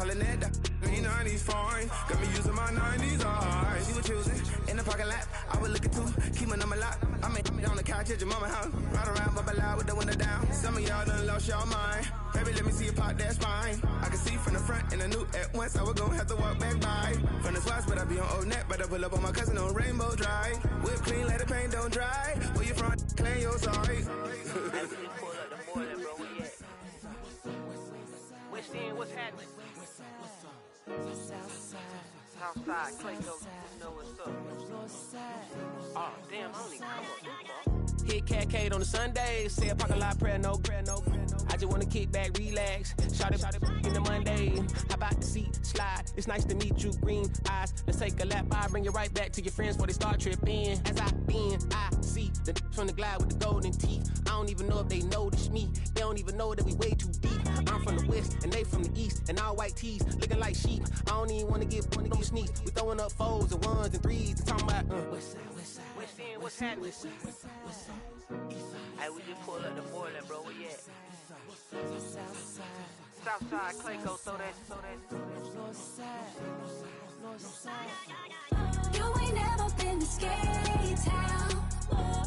calling it the green 90s fine. Got me using my 90s eyes. You were choosing in the parking lot. I was looking too, keep my number locked. I mean, on the couch at your mama house. Ride around, bubble loud with the window down. Some of y'all done lost y'all mind. Baby, let me see you pop that spine. I can see from the front and I knew at once I was gonna have to walk back by. From the spots, but I be on Old Neck. But I pull up on my cousin on Rainbow Drive. Whip clean, let the paint don't dry. Where you from? Claim your side. What's happening? Southside, Clayco, you know what's up. Oh, damn, I don't even come up. Hit Cat Kate on the Sunday, say a parking lot prayer, no. I just wanna kick back, relax, shout it in the Monday. How about the seat slide? It's nice to meet you, green eyes. Let's take a lap, I bring you right back to your friends before they start tripping. As I see the from the glide with the golden teeth. I don't even know if they notice me. They don't even know that we way too deep. I'm from the west and they from the east, and all white tees looking like sheep. I don't even wanna get sneak. We throwing up fours and ones and threes and talking about west side. What's happening? Hey, we just pulled up the boiler, bro. Where you at? Southside, Clayco, throw that. You ain't never been to skate town.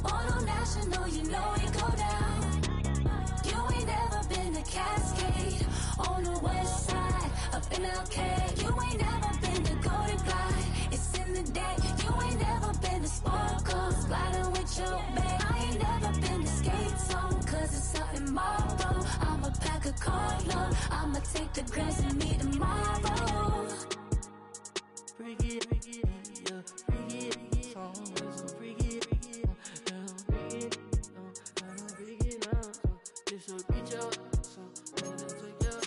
Auto National, you know it go down. You ain't never been to Cascade on the west side, up in LK. You ain't never been to Golden Glide, it's in the day. You ain't never been to Sparkle, sliding with your babe. I ain't never been to Skate Zone, cause it's up in Marlboro. I'ma pack a carload, I'ma take the grass and me tomorrow. Bring it, yeah, bring it, song, so bring it, this will reach out, so take your,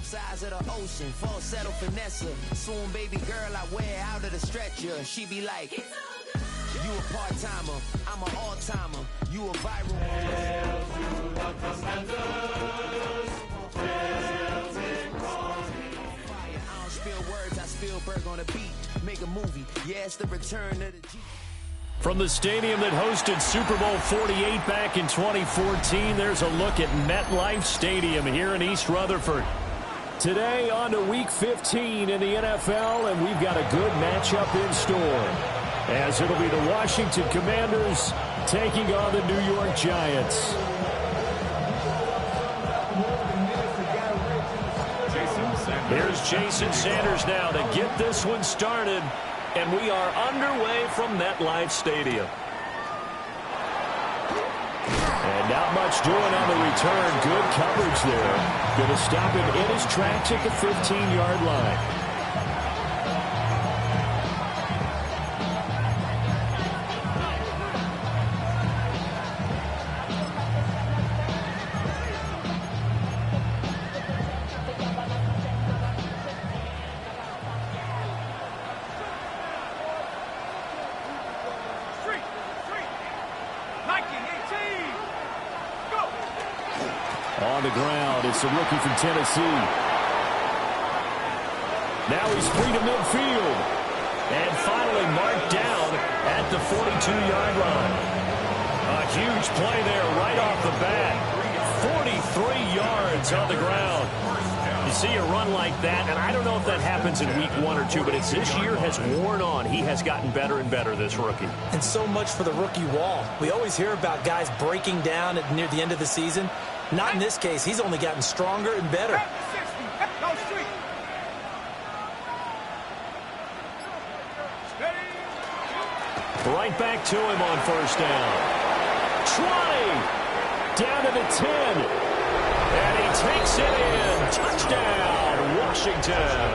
sides of the ocean, falsetto finesse. Soon baby girl I wear out of the stretcher. She be like, you a part-timer, I'm an all-timer. You a viral. Hail to the commanders, hail in fire. I don't spill words, I spill Berg on a beat. Make a movie, yeah, it's the return of the G. From the stadium that hosted Super Bowl 48 back in 2014, there's a look at MetLife Stadium here in East Rutherford. Today on to Week 15 in the NFL, and we've got a good matchup in store, as it'll be the Washington Commanders taking on the New York Giants. Here's Jason Sanders now to get this one started, and we are underway from MetLife Stadium. And not much doing on the return. Good coverage there. Going to stop him in his tracks at the 15-yard line. On the ground, it's a rookie from Tennessee. Now he's free to midfield. And finally marked down at the 42-yard line. A huge play there right off the bat. 43 yards on the ground. You see a run like that, and I don't know if that happens in week 1 or 2, but it's this year has worn on. He has gotten better and better, this rookie. And so much for the rookie wall. We always hear about guys breaking down near the end of the season. Not in this case. He's only gotten stronger and better. Right back to him on first down. 20. Down to the 10. And he takes it in. Touchdown, Washington.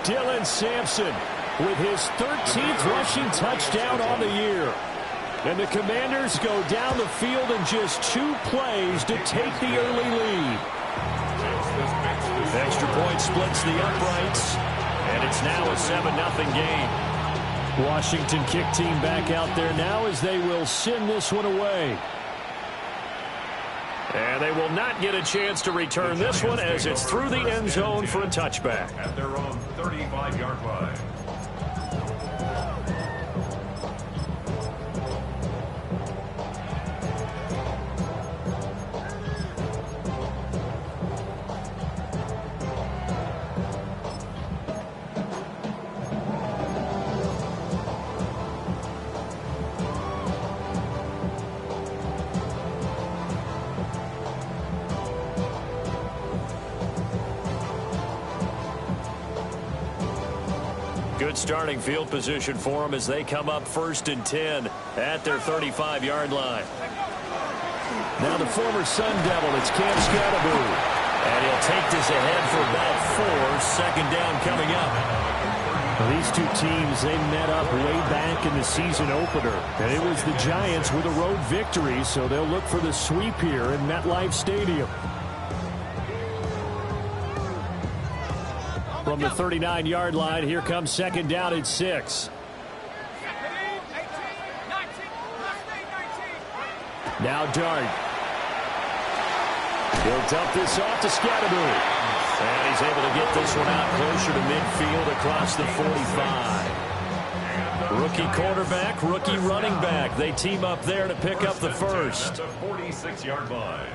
Dylan Sampson with his 13th rushing touchdown on the year. And the Commanders go down the field in just 2 plays to take the early lead. Extra point splits the uprights, and it's now a 7-0 game. Washington kick team back out there now as they will send this one away. And they will not get a chance to return this one as it's through the end zone for a touchback. At their own 35-yard line. Good starting field position for them as they come up 1st and 10 at their 35-yard line. Now the former Sun Devil, it's Cam Scatterboot. And he'll take this ahead for about 4. Second down coming up. Well, these two teams, they met up way back in the season opener. And it was the Giants with a road victory, so they'll look for the sweep here in MetLife Stadium. From the 39-yard line, here comes second down at 6. Now Nard. He'll dump this off to Scatterboot. And he's able to get this one out closer to midfield across the 45. Rookie quarterback, rookie running back. They team up there to pick up the first. At the 46-yard line.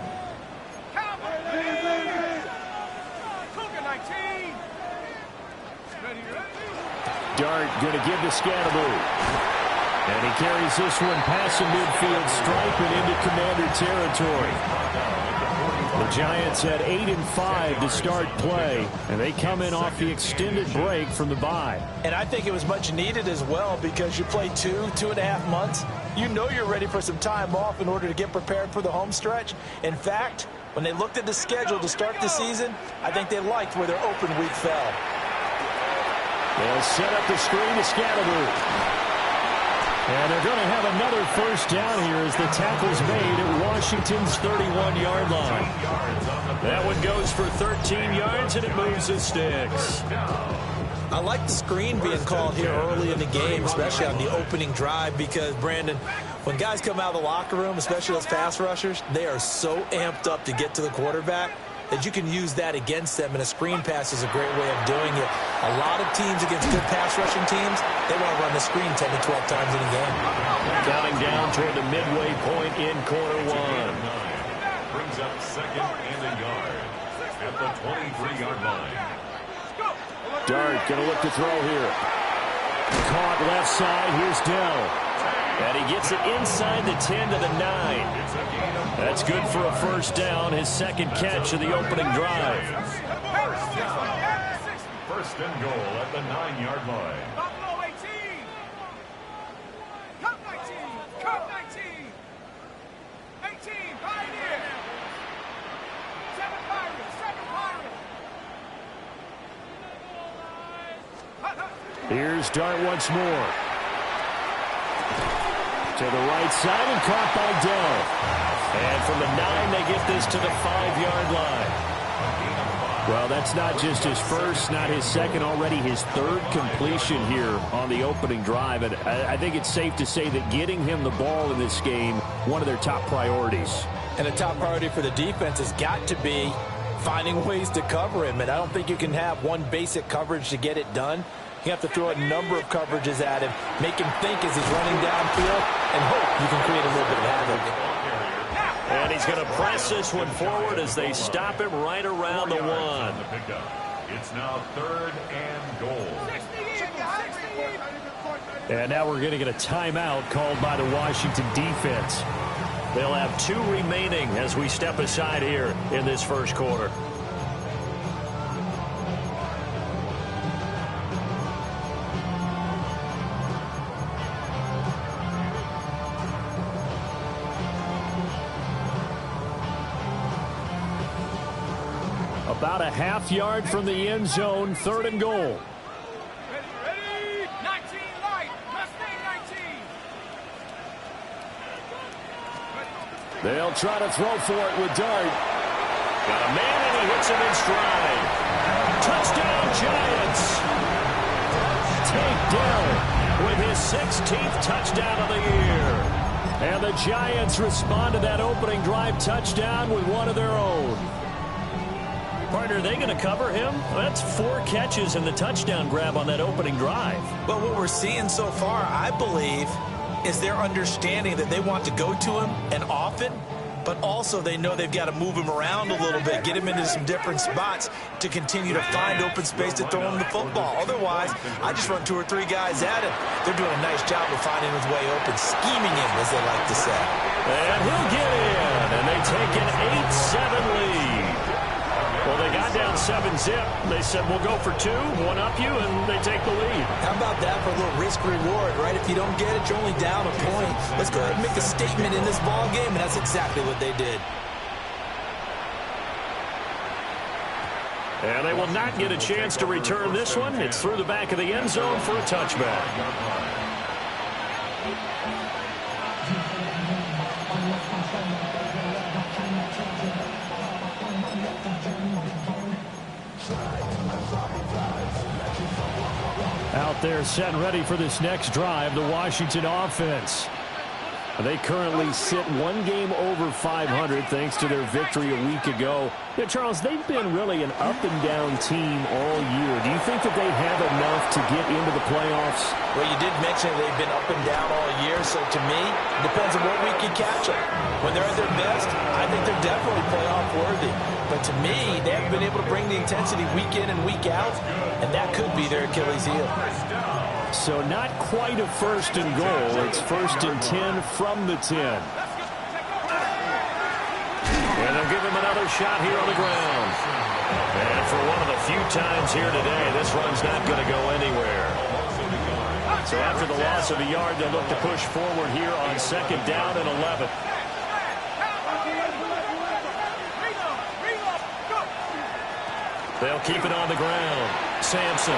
Nard going to give to Scatterboot. And he carries this one past the midfield stripe and into Commander territory. The Giants had 8-5 to start play, and they come in off the extended break from the bye. And I think it was much needed as well because you play 2.5 months. You know you're ready for some time off in order to get prepared for the home stretch. In fact, when they looked at the schedule to start the season, I think they liked where their open week fell. They'll set up the screen to Scatterboot. And they're going to have another first down here as the tackle's made at Washington's 31-yard line. That one goes for 13 yards, and it moves the sticks. I like the screen being called here early in the game, especially on the opening drive, because, Brandon, when guys come out of the locker room, especially those pass rushers, they are so amped up to get to the quarterback that you can use that against them, and a screen pass is a great way of doing it. A lot of teams against good pass rushing teams, they want to run the screen 10 to 12 times in a game. Counting down toward the midway point in quarter one. Brings up second and a yard at the 23-yard line. Nard going to look to throw here. Caught left side. Here's Dell. And he gets it inside the 10 to the 9. That's good for a first down, his second catch of the opening drive. First and goal at the 9-yard line. Buffalo 18. Cup 19. Cup 19. 18. Pioneer. 7 Pirates. 7 Pirates. Here's Dart once more. To the right side and caught by Dell. And from the 9, they get this to the 5-yard line. Well, that's not just his first, not his second, already his third completion here on the opening drive. And I think it's safe to say that getting him the ball in this game, one of their top priorities. And a top priority for the defense has got to be finding ways to cover him. And I don't think you can have one basic coverage to get it done. You have to throw a number of coverages at him, make him think as he's running downfield, and hope you can create a little bit of havoc. And he's going to press this one forward as they stop him right around the 1. It's now 3rd and goal. And now we're going to get a timeout called by the Washington defense. They'll have 2 remaining as we step aside here in this first quarter. About a half yard from the end zone, 3rd and goal. Ready. 19 light. Mustang 19. They'll try to throw for it with Dart. Got a man, and he hits him in stride. 16th touchdown of the year. And the Giants respond to that opening drive touchdown with one of their own. Partner, are they going to cover him? That's 4 catches and the touchdown grab on that opening drive. Well, what we're seeing so far, I believe, is their understanding that they want to go to him and often, but also they know they've got to move him around a little bit, get him into some different spots to continue to find open space to throw him the football. Otherwise, I just run 2 or 3 guys at him. They're doing a nice job of finding his way open, scheming him, as they like to say. And he'll get in, and they take an 8-7 lead. Well, they got down 7-zip. They said, we'll go for 2, one up you, and they take the lead. How about that for a little risk-reward, right? If you don't get it, you're only down a point. Let's go ahead and make a statement in this ball game, and that's exactly what they did. And they will not get a chance to return this one. It's through the back of the end zone for a touchback. Out there set and ready for this next drive, the Washington offense. They currently sit 1 game over 500 thanks to their victory a week ago. Yeah, Charles, they've been really an up-and-down team all year. Do you think that they have enough to get into the playoffs? Well, you did mention they've been up and down all year, so to me, it depends on what week you catch them. When they're at their best, I think they're definitely playoff worthy. But to me, they haven't been able to bring the intensity week in and week out, and that could be their Achilles heel. So not quite a 1st and goal. It's 1st and 10 from the 10. And they'll give him another shot here on the ground. And for one of the few times here today, this run's not going to go anywhere. So after the loss of a yard, they'll look to push forward here on 2nd down and 11. They'll keep it on the ground. Sampson.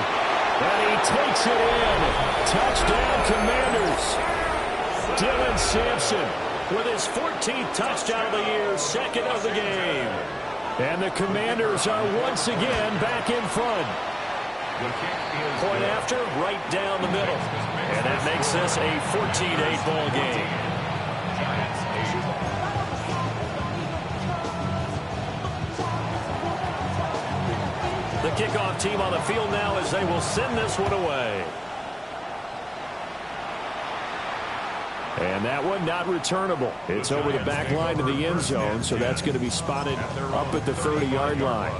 And he takes it in. Touchdown, Commanders. Dylan Sampson with his 14th touchdown of the year, 2nd of the game. And the Commanders are once again back in front. Point after, right down the middle. And that makes this a 14-8 ball game. The kickoff team on the field now as they will send this one away. And that one not returnable. It's over the back line of the end zone, so that's going to be spotted up at the 30-yard line.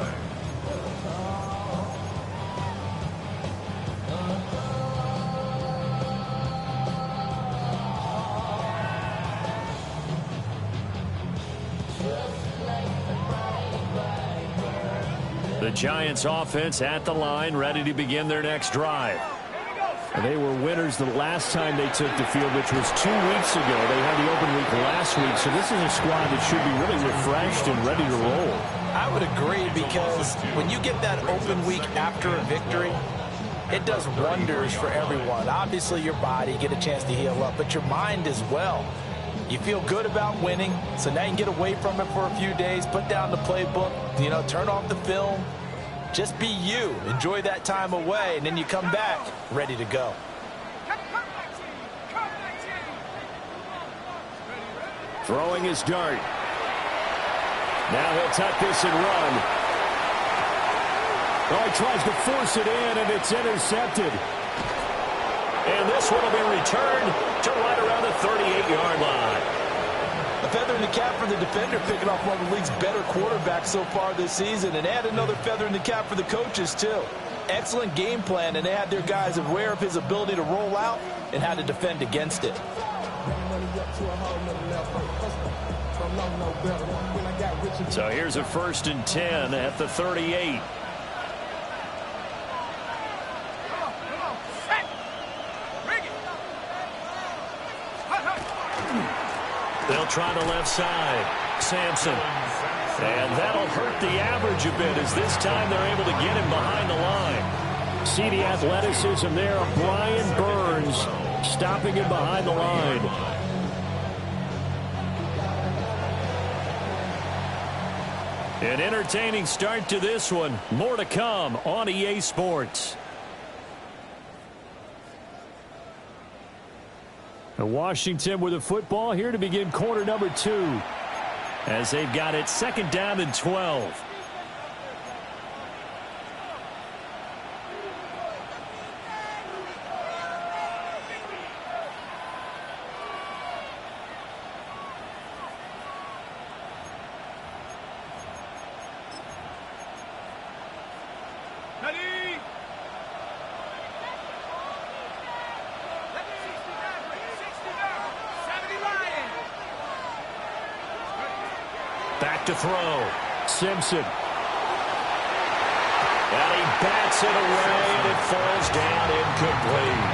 The Giants offense at the line, ready to begin their next drive. And they were winners the last time they took the field, which was 2 weeks ago. They had the open week last week, so this is a squad that should be really refreshed and ready to roll. I would agree, because when you get that open week after a victory, it does wonders for everyone. Obviously, your body, get a chance to heal up, but your mind as well. You feel good about winning, so now you can get away from it for a few days, put down the playbook, turn off the film. Just be you. Enjoy that time away, and then you come back ready to go. Throwing his dart. Now he'll tuck this and run. Oh, he tries to force it in, and it's intercepted. And this one will be returned to right around the 38-yard line. A feather in the cap for the defender, picking off one of the league's better quarterbacks so far this season, and add another feather in the cap for the coaches, too. Excellent game plan, and they had their guys aware of his ability to roll out and how to defend against it. So here's a 1st and 10 at the 38. They'll try the left side. Sampson. And that'll hurt the average a bit, as this time they're able to get him behind the line. See the athleticism there of Brian Burns stopping him behind the line. An entertaining start to this one. More to come on EA Sports. Washington with the football here to begin quarter number 2. As they've got it 2nd down and 12. Back to throw. Simpson. And he bats it away, and it falls down incomplete.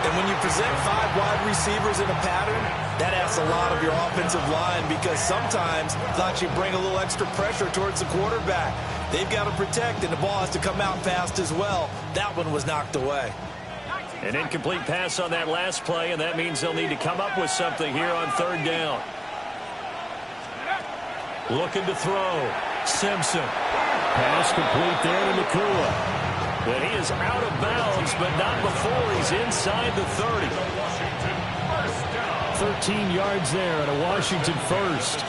And when you present 5 wide receivers in a pattern, that asks a lot of your offensive line because sometimes thought you bring a little extra pressure towards the quarterback. They've got to protect, and the ball has to come out fast as well. That one was knocked away. An incomplete pass on that last play, and that means they'll need to come up with something here on 3rd down. Looking to throw. Simpson. Pass complete there to Nakua. But he is out of bounds, but not before he's inside the 30. 13 yards there at a Washington first.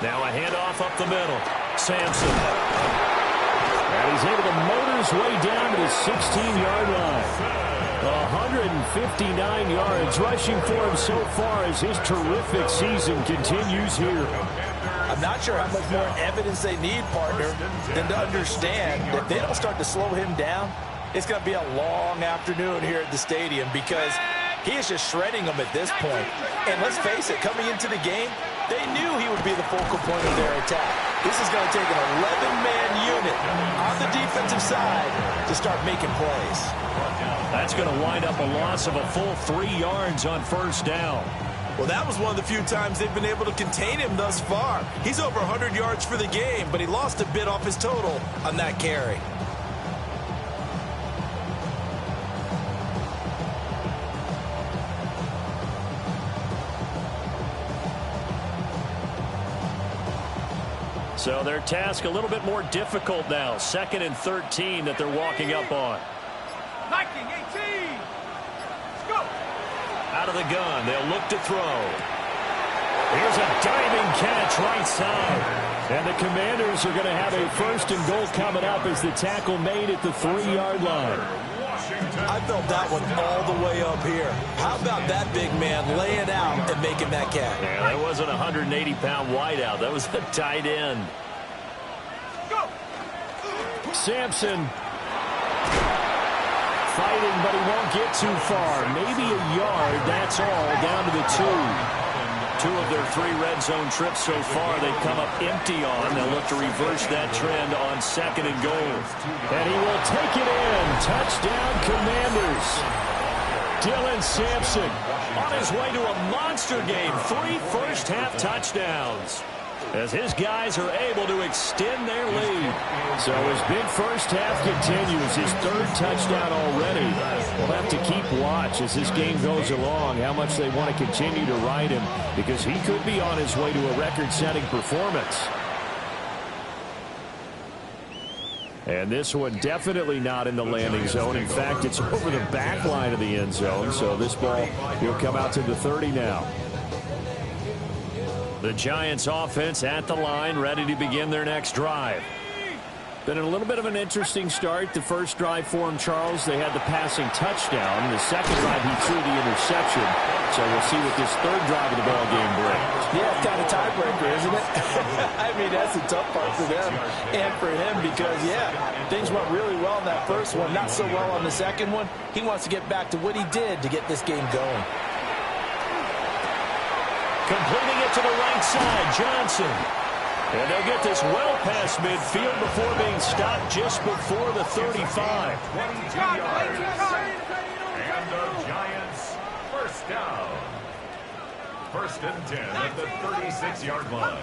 Now a handoff up the middle. Sampson. And he's able to motor his way down to the 16-yard line. 159 yards rushing for him so far as his terrific season continues here. I'm not sure how much more evidence they need, partner, than to understand that if they don't start to slow him down, it's going to be a long afternoon here at the stadium because he is just shredding them at this point. And let's face it, coming into the game, they knew he would be the focal point of their attack. This is going to take an 11-man unit on the defensive side to start making plays. That's going to wind up a loss of a full 3 yards on 1st down. Well, that was one of the few times they've been able to contain him thus far. He's over 100 yards for the game, but he lost a bit off his total on that carry. So their task a little bit more difficult now. 2nd and 13 that they're walking up on. 19, 18. Let's go. Out of the gun, they'll look to throw. Here's a diving catch right side. And the Commanders are going to have a 1st and goal coming up as the tackle made at the 3-yard line. I felt that one all the way up here. How about that big man laying out and making that catch? Yeah, that wasn't a 180-pound wideout. That was a tight end. Go. Sampson. Fighting, but he won't get too far. Maybe a yard, that's all, down to the 2. 2 of their 3 red zone trips so far they've come up empty on. They'll look to reverse that trend on 2nd and goal. And he will take it in. Touchdown, Commanders. Dylan Sampson on his way to a monster game. 3 first-half touchdowns as his guys are able to extend their lead. So his big first half continues. His 3rd touchdown already. We'll have to keep watch as this game goes along, how much they want to continue to ride him, because he could be on his way to a record-setting performance. And this one definitely not in the landing zone. In fact, it's over the back line of the end zone. So this ball will come out to the 30 now. The Giants offense at the line, ready to begin their next drive. Been a little bit of an interesting start. The first drive for him, Charles, they had the passing touchdown. The second drive, he threw the interception. So we'll see what this 3rd drive of the ball game brings. Yeah, it's kind of tiebreaker, isn't it? I mean, that's the tough part for them and for him because, yeah, things went really well in that first one, not so well on the second one. He wants to get back to what he did to get this game going. Completing it to the right side, Johnson. And they'll get this well past midfield before being stopped just before the 35. 22 yards. And the Giants, 1st down. 1st and 10 at the 36-yard line.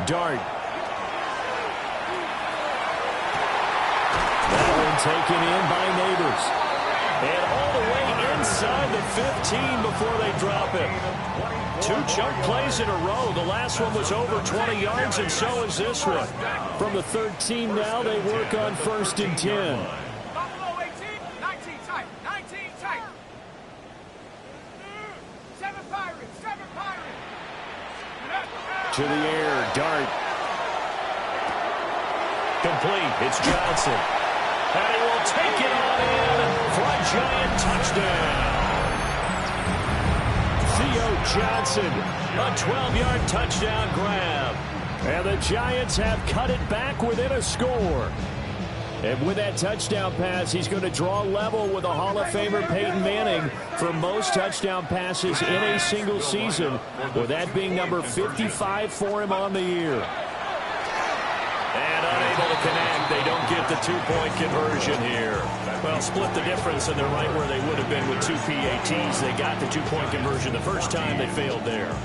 Dart. That one taken in by Neighbors. And all the way inside the 15 before they drop it. 2 chunk plays in a row. The last one was over 20 yards, and so is this one. From the 13 now, they work on 1st and 10. to the air. Dart. Complete. It's Johnson. And he will take it on in for a Giant touchdown. Theo Johnson, a 12-yard touchdown grab. And the Giants have cut it back within a score. And with that touchdown pass, he's going to draw level with a Hall of Famer Peyton Manning for most touchdown passes in a single season, with that being number 55 for him on the year. And unable to connect. They don't get the two-point conversion here. Well, split the difference, and they're right where they would have been with two PATs. They got the two-point conversion the first time. They failed there.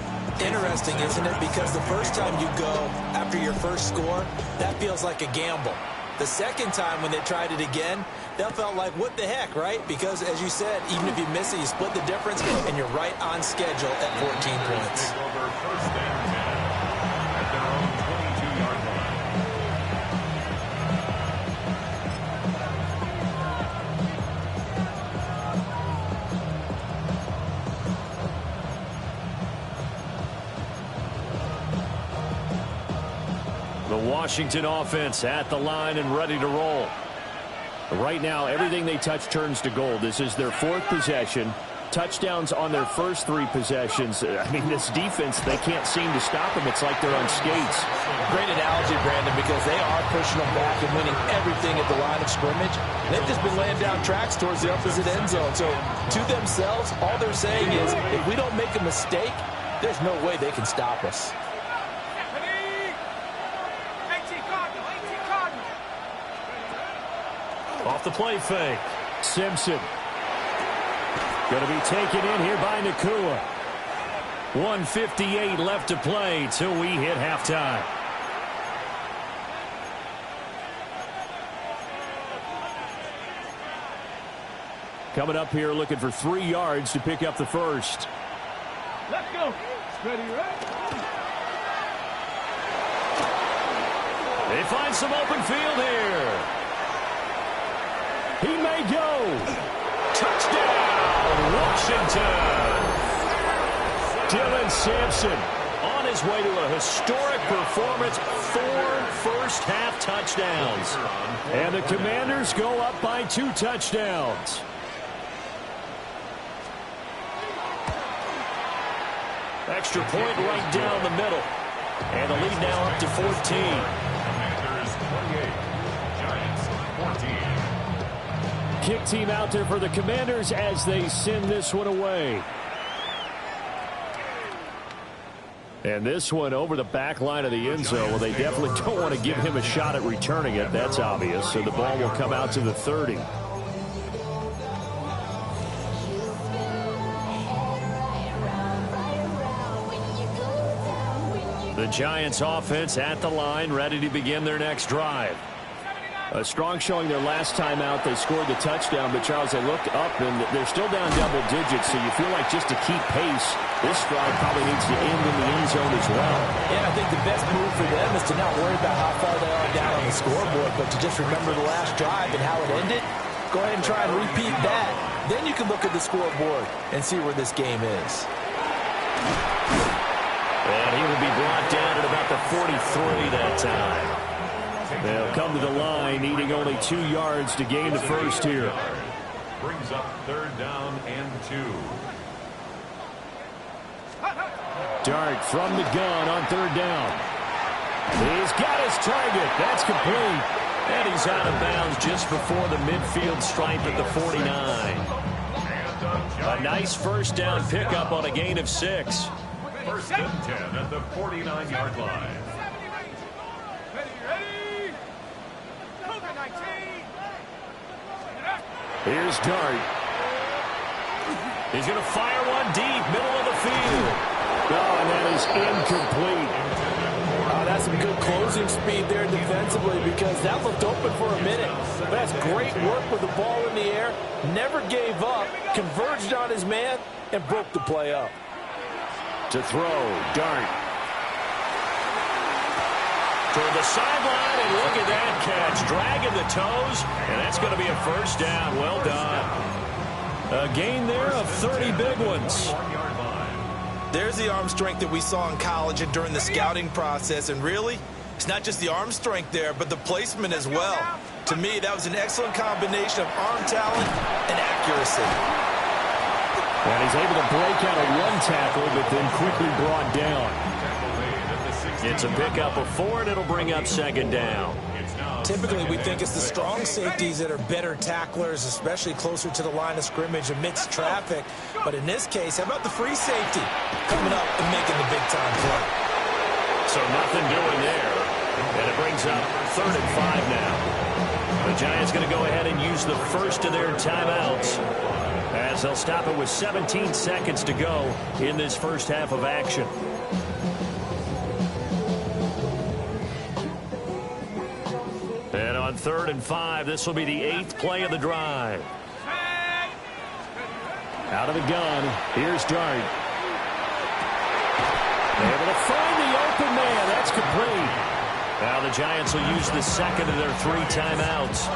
Interesting, isn't it? Because the first time you go after your first score, that feels like a gamble. The second time when they tried it again, that felt like, what the heck, right? Because, as you said, even if you miss it, you split the difference, and you're right on schedule at 14 points. First and 10 at their own 22-yard line. The Washington offense at the line and ready to roll. Right now, everything they touch turns to gold. This is their fourth possession. Touchdowns on their first three possessions. I mean, this defense, they can't seem to stop them. It's like they're on skates. Great analogy, Brandon, because they are pushing them back and winning everything at the line of scrimmage. They've just been laying down tracks towards the opposite end zone. So, to themselves, all they're saying is, if we don't make a mistake, there's no way they can stop us. Off the play fake. Simpson. Going to be taken in here by Nakua. 1:58 left to play till we hit halftime. Coming up here looking for 3 yards to pick up the first. Let's go. Ready, right? They find some open field here. He may go. Touchdown, Washington. Dylan Sampson On his way to a historic performance, 4 first-half touchdowns. And the Commanders go up by 2 touchdowns. Extra point right down the middle. And the lead now up to 14. Commanders 28, Giants 14. Kick team out there for the Commanders as they send this one away. And this one over the back line of the end zone. Well, they definitely don't want to give him a shot at returning it. That's obvious. So the ball will come out to the 30. The Giants offense at the line, ready to begin their next drive. A strong showing their last time out. They scored the touchdown, but Charles, they looked up and they're still down double digits, so you feel like just to keep pace, this drive probably needs to end in the end zone as well. Yeah, I think the best move for them is to not worry about how far they are down on the scoreboard, but to just remember the last drive and how it ended. Go ahead and try and repeat that. Then you can look at the scoreboard and see where this game is. And he will be brought down at about the 43 that time. They'll come to the line, needing only 2 yards to gain the first here. Brings up 3rd down and 2. Dart from the gun on 3rd down. He's got his target. That's complete. And he's out of bounds just before the midfield stripe at the 49. A nice first down pickup on a gain of 6. 1st and 10 at the 49-yard line. Here's Dart. He's going to fire one deep, middle of the field. Oh, and that is incomplete. That's some good closing speed there defensively because that looked open for a minute. But that's great work with the ball in the air. Never gave up, converged on his man, and broke the play up. To throw, Dart. Toward the sideline, and look at that catch. Dragging the toes, and that's going to be a first down. Well done. A gain there of 30 big ones. There's the arm strength that we saw in college and during the scouting process. And really, it's not just the arm strength there, but the placement as well. To me, that was an excellent combination of arm talent and accuracy. And he's able to break out of one tackle, but then quickly brought down. It's a pickup of 4, and it'll bring up second down. Typically, we think it's the strong safeties that are better tacklers, especially closer to the line of scrimmage amidst traffic. But in this case, how about the free safety coming up and making the big-time play? So nothing doing there. And it brings up 3rd and 5 now. The Giants going to go ahead and use the first of their timeouts, as they'll stop it with 17 seconds to go in this first half of action. And on 3rd and 5, this will be the 8th play of the drive. Out of the gun, here's Dart. Able to find the open man. That's complete. Now the Giants will use the second of their 3 timeouts.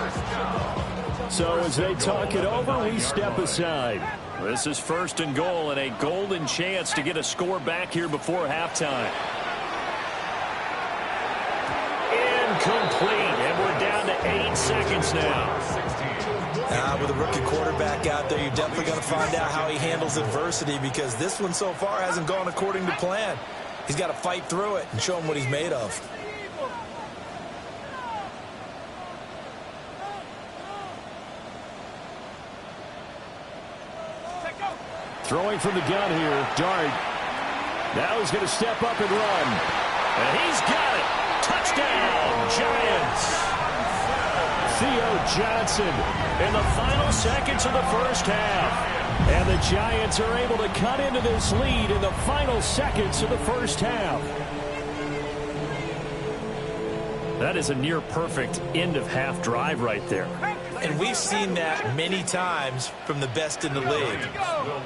So as they talk it over, we step aside. This is 1st and goal, and a golden chance to get a score back here before halftime. Incomplete, and we're down to 8 seconds now. With a rookie quarterback out there, you're definitely going to find out how he handles adversity, because this one so far hasn't gone according to plan. He's got to fight through it and show him what he's made of. Throwing from the gun here, Dart. Now he's going to step up and run. And he's got it. Touchdown, Giants. Theo Johnson in the final seconds of the first half. And the Giants are able to cut into this lead in the final seconds of the first half. That is a near-perfect end-of-half drive right there. And we've seen that many times from the best in the league.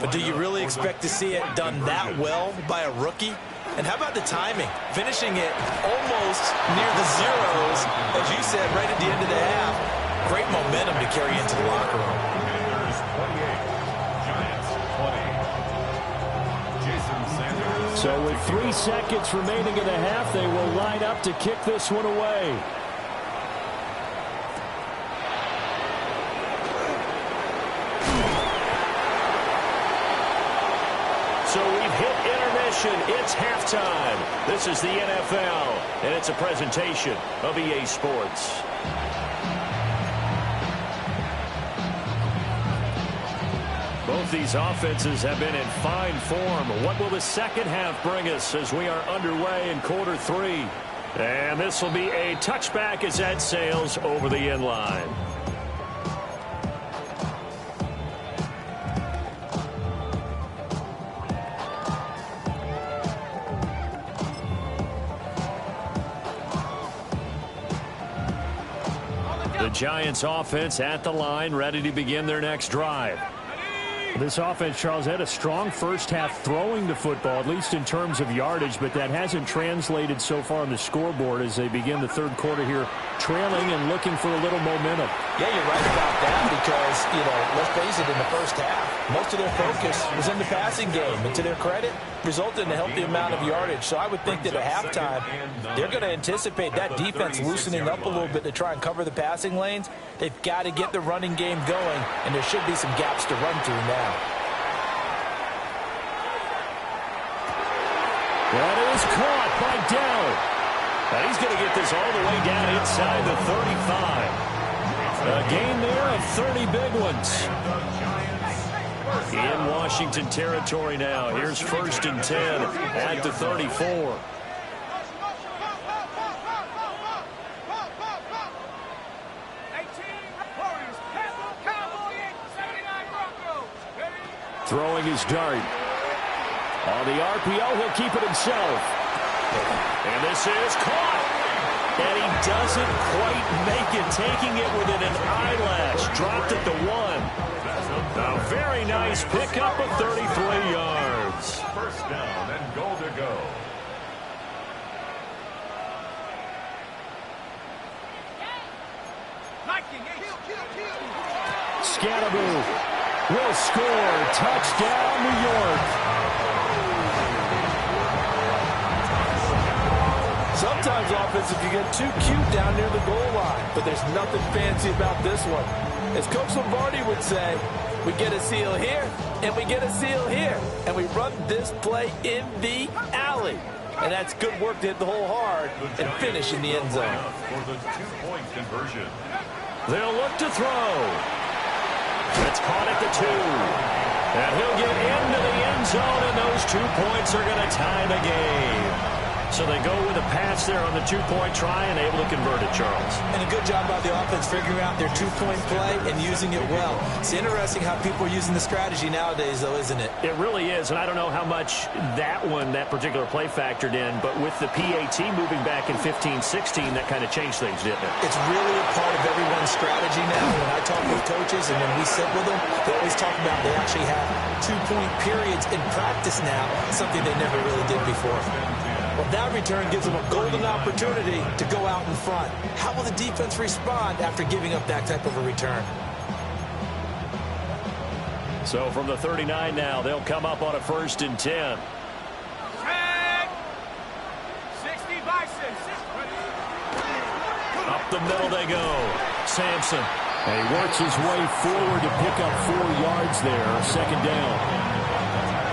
But do you really expect to see it done that well by a rookie? And how about the timing? Finishing it almost near the zeros, as you said, right at the end of the half. Great momentum to carry into the locker room. Commanders 28, Giants 20. Jason Sanders. So with 3 seconds remaining in the half, they will line up to kick this one away. So we've hit intermission. It's halftime. This is the NFL, and it's a presentation of EA Sports. Both these offenses have been in fine form. What will the second half bring us as we are underway in quarter 3? And this will be a touchback as that sails over the end line. The Giants offense at the line, ready to begin their next drive. This offense, Charles, had a strong first half throwing the football, at least in terms of yardage, but that hasn't translated so far on the scoreboard as they begin the third quarter here, trailing and looking for a little momentum. Yeah, you're right about that because, let's face it, in the first half, most of their focus was in the passing game. And to their credit, resulted in a healthy amount of yardage. So I would think that at halftime, they're going to anticipate that defense loosening up a little bit to try and cover the passing lanes. They've got to get the running game going, and there should be some gaps to run through now. That is caught by Dowd. And he's going to get this all the way down inside the 35. A gain there of 30 big ones. In Washington territory now. Here's 1st and 10 at the 34. Throwing his Dart. On the RPO, he'll keep it himself. And this is caught. And he doesn't quite make it, taking it within an eyelash. Dropped at the 1. A very nice pickup of 33 yards. First down and goal to go. Scatterboo will score. Touchdown, New York. Sometimes offense, if you get too cute down near the goal line, but there's nothing fancy about this one. As Coach Lombardi would say, we get a seal here, and we get a seal here, and we run this play in the alley. And that's good work to hit the hole hard and finish in the end zone. For the two-point conversion. They'll look to throw. It's caught at the 2. And he'll get into the end zone, and those 2 points are going to tie the game. So they go with a pass there on the 2-point try and able to convert it, Charles. And a good job by the offense figuring out their 2-point play and using it well. It's interesting how people are using the strategy nowadays, though, isn't it? It really is, and I don't know how much that particular play factored in, but with the PAT moving back in 15-16, that kind of changed things, didn't it? It's really a part of everyone's strategy now. When I talk with coaches and when we sit with them, they always talk about they actually have 2-point periods in practice now, something they never really did before. Well, that return gives them a golden opportunity to go out in front. How will the defense respond after giving up that type of a return? So from the 39 now, they'll come up on a 1st and 10. 60 by 6. Up the middle they go. Sampson. And he works his way forward to pick up 4 yards there, 2nd down.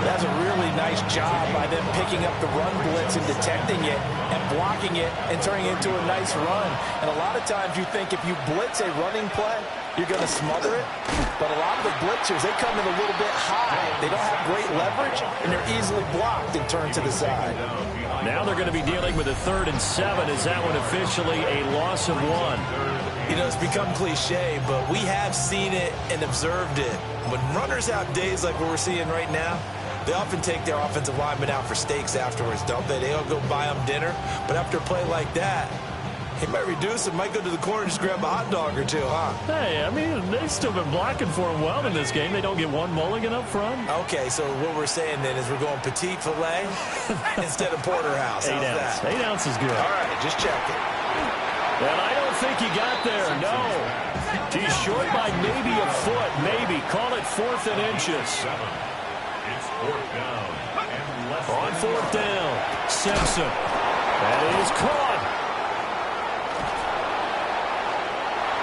That's a really nice job by them picking up the run blitz and detecting it and blocking it and turning it into a nice run. And a lot of times you think if you blitz a running play, you're going to smother it. But a lot of the blitzers, they come in a little bit high. They don't have great leverage, and they're easily blocked and turned to the side. Now they're going to be dealing with a 3rd and 7. Is that one officially a loss of 1? You know, it's become cliche, but we have seen it and observed it. When runners have days like what we're seeing right now, they often take their offensive linemen out for steaks afterwards, don't they? They all go buy them dinner. But after a play like that, he might reduce it, might go to the corner and just grab a hot dog or 2, huh? Hey, I mean, they've still been blocking for him well in this game. They don't get 1 mulligan up front. Okay, so what we're saying then is we're going petite filet instead of porterhouse. 8 ounce. 8 ounce is good. All right, just check it. And I don't think he got there, no. He's short by maybe a foot, maybe. Call it 4th and inches. It's 4th down. And less on 4th down, Simpson. That is caught.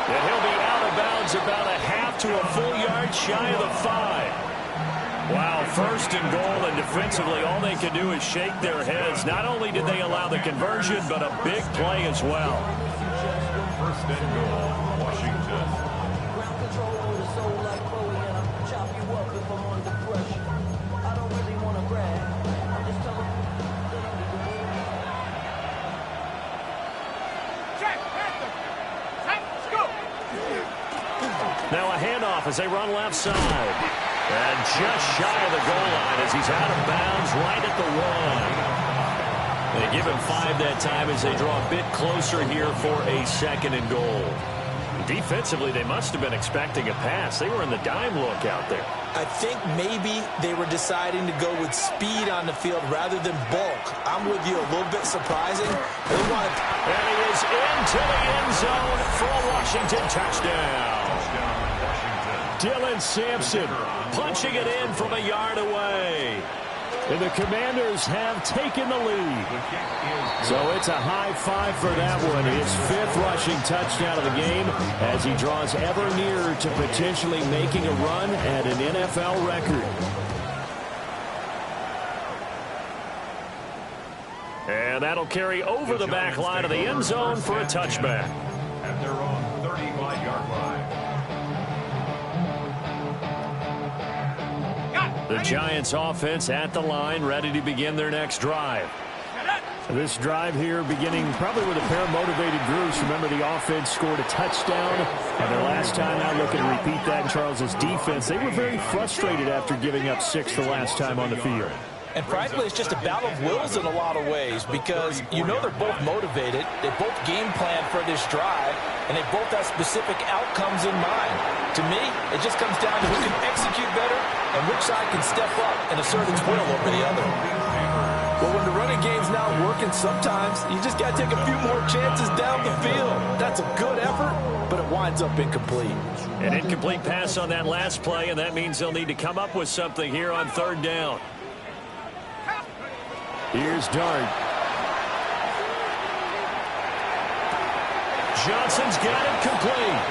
And he'll be out of bounds about a half to a full yard shy of the 5. Wow, 1st and goal, and defensively all they can do is shake their heads. Not only did they allow the conversion, but a big play as well. 1st and goal, Washington. Ground control with a soul like Chloe, and I'll chop you up if I'm under pressure. I don't really want to brag. I'm just telling you that I'm the winner. Check, Panther. Let's go. Now a handoff as they run left side. And just shy of the goal line as he's out of bounds right at the 1. They give him 5 that time as they draw a bit closer here for a 2nd and goal. Defensively, they must have been expecting a pass. They were in the dime look out there. I think maybe they were deciding to go with speed on the field rather than bulk. I'm with you, a little bit surprising. They wanted... And he is into the end zone for a Washington touchdown. Dylan Sampson punching it in from a yard away. And the Commanders have taken the lead. So it's a high 5 for that one. His 5th rushing touchdown of the game as he draws ever nearer to potentially making a run at an NFL record. And that'll carry over the back line of the end zone for a touchback. At their own 35-yard line. The Giants offense at the line, ready to begin their next drive. This drive here beginning probably with a pair of motivated groups. Remember, the offense scored a touchdown, and their last time out looking to repeat that in Charles's defense. They were very frustrated after giving up 6 the last time on the field. And frankly, it's just a battle of wills in a lot of ways because you know they're both motivated. They both game plan for this drive, and they both have specific outcomes in mind. To me, it just comes down to who can execute better and which side can step up and assert its will over the other. Well, when the running game's not working, sometimes you just got to take a few more chances down the field. That's a good effort, but it winds up incomplete. An incomplete pass on that last play, and that means they'll need to come up with something here on 3rd down. Here's Nard. Johnson's got it complete.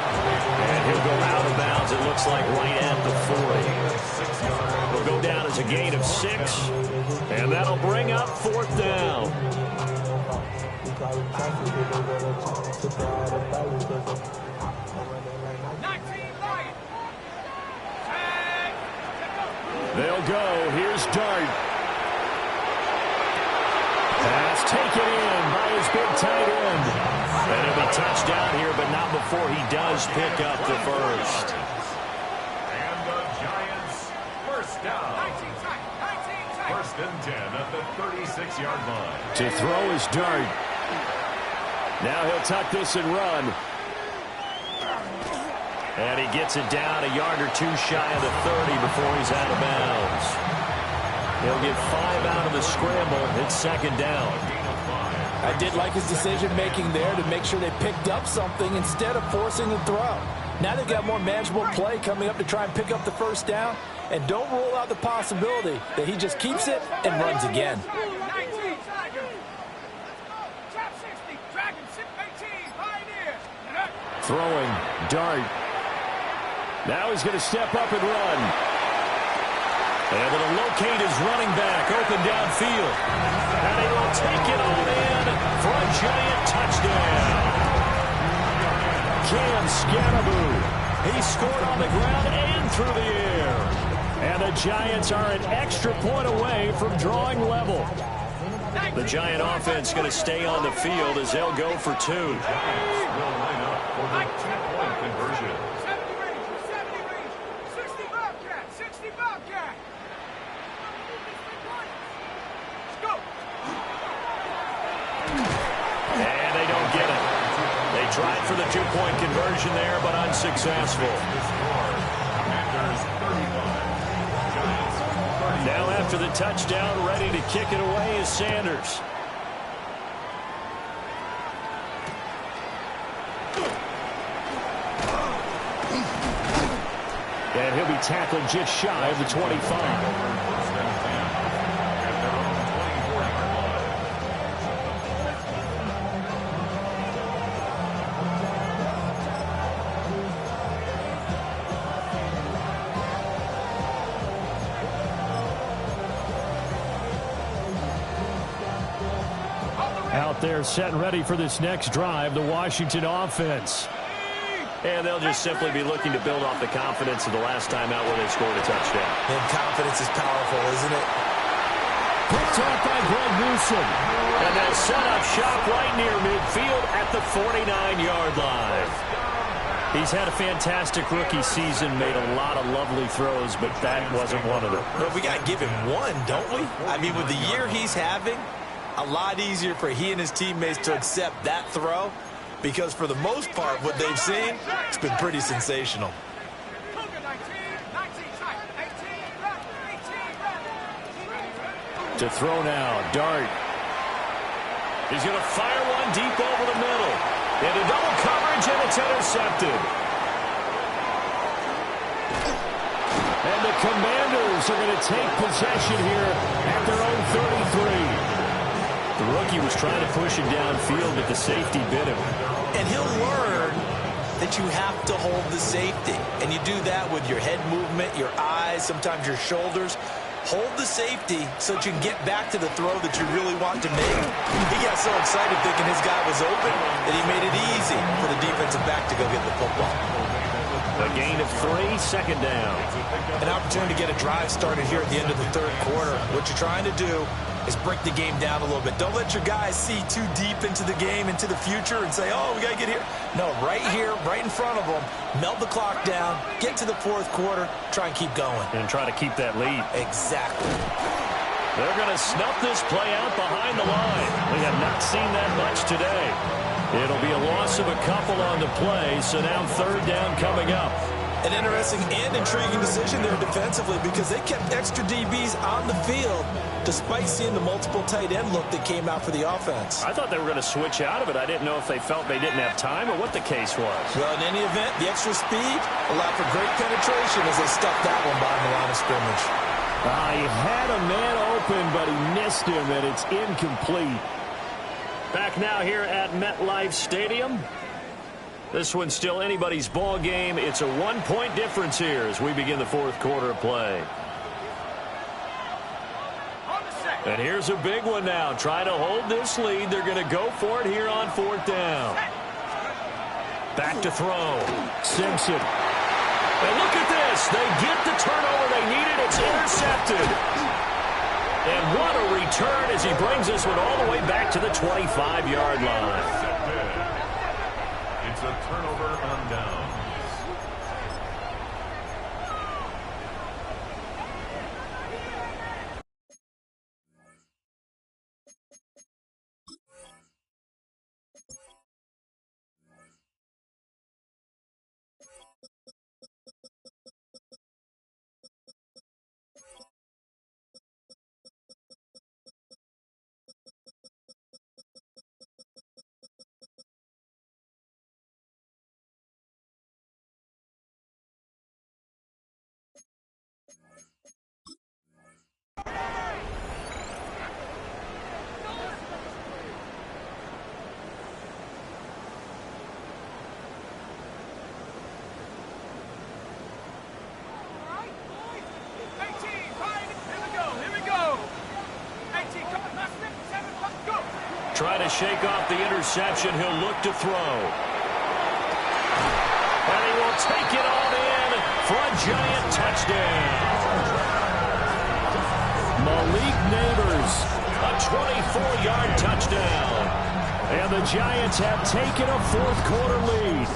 And he'll go out of bounds, it looks like, right at the 40. He'll go down as a gain of 6, and that'll bring up 4th down. They'll go. Here's Dart. Pass taken in by his big tight end. And he'll be touched down here, but not before he does pick up the first. And the Giants, first down. 1st and 10 at the 36-yard line. To throw is Dart. Now he'll tuck this and run. And he gets it down a yard or 2 shy of the 30 before he's out of bounds. He'll get 5 out of the scramble. It's 2nd down. I did like his decision-making there to make sure they picked up something instead of forcing the throw. Now they've got more manageable play coming up to try and pick up the 1st down. And don't rule out the possibility that he just keeps it and runs again. Throwing, Dart. Now he's going to step up and run. Able to locate his running back open downfield. And he will take it on in for a Giant touchdown. Cam Scannaboo. He scored on the ground and through the air. And the Giants are an extra point away from drawing level. The Giant offense going to stay on the field as they'll go for 2. Will line up for the 2-point conversion. 60 Bobcat, 60 Bobcat. Let's go. And they don't get it. They tried for the 2-point conversion there, but unsuccessful. Commanders 35. Giants 30. Now after the touchdown, ready to kick it away is Sanders. And he'll be tackled just shy of the 25. Out there set and ready for this next drive, the Washington offense. And they'll just simply be looking to build off the confidence of the last time out where they scored a touchdown. And confidence is powerful, isn't it? Picked off by Greg Newsom. And they'll set up shop right near midfield at the 49-yard line. He's had a fantastic rookie season, made a lot of lovely throws, but that wasn't one of them. But we got to give him one, don't we? I mean, with the year he's having, a lot easier for he and his teammates to accept that throw, because for the most part, what they've seen, it's been pretty sensational. To throw now, Dart. He's going to fire one deep over the middle. Into double coverage, and it's intercepted. And the Commanders are going to take possession here at their own 33. The rookie was trying to push him downfield, but the safety bit him. And he'll learn that you have to hold the safety. And you do that with your head movement, your eyes, sometimes your shoulders. Hold the safety so that you can get back to the throw that you really want to make. He got so excited thinking his guy was open that he made it easy for the defensive back to go get the football. A gain of 3, 2nd down. An opportunity to get a drive started here at the end of the 3rd quarter. What you're trying to do is break the game down a little bit. Don't let your guys see too deep into the game, into the future, and say, oh, we got to get here. No, right here, right in front of them, melt the clock down, get to the 4th quarter, try and keep going. And try to keep that lead. Exactly. They're going to snuff this play out behind the line. We have not seen that much today. It'll be a loss of a couple on the play, so now 3rd down coming up. An interesting and intriguing decision there defensively, because they kept extra DBs on the field despite seeing the multiple tight end look that came out for the offense. I thought they were going to switch out of it. I didn't know if they felt they didn't have time or what the case was. Well, in any event, the extra speed allowed for great penetration as they stuffed that one behind the line of scrimmage. He had a man open, but he missed him, and it's incomplete. Back now here at MetLife Stadium. This one's still anybody's ball game. It's a one-point difference here as we begin the fourth quarter of play. And here's a big one now. Trying to hold this lead. They're going to go for it here on fourth down. Back to throw. Simpson. And look at this. They get the turnover they needed. It's intercepted. And what a return as he brings this one all the way back to the 25-yard line. It's a turnover on downs. Trying to shake off the interception. He'll look to throw. And he will take it on in for a Giant touchdown. Malik Neighbors, a 24-yard touchdown. And the Giants have taken a fourth quarter lead.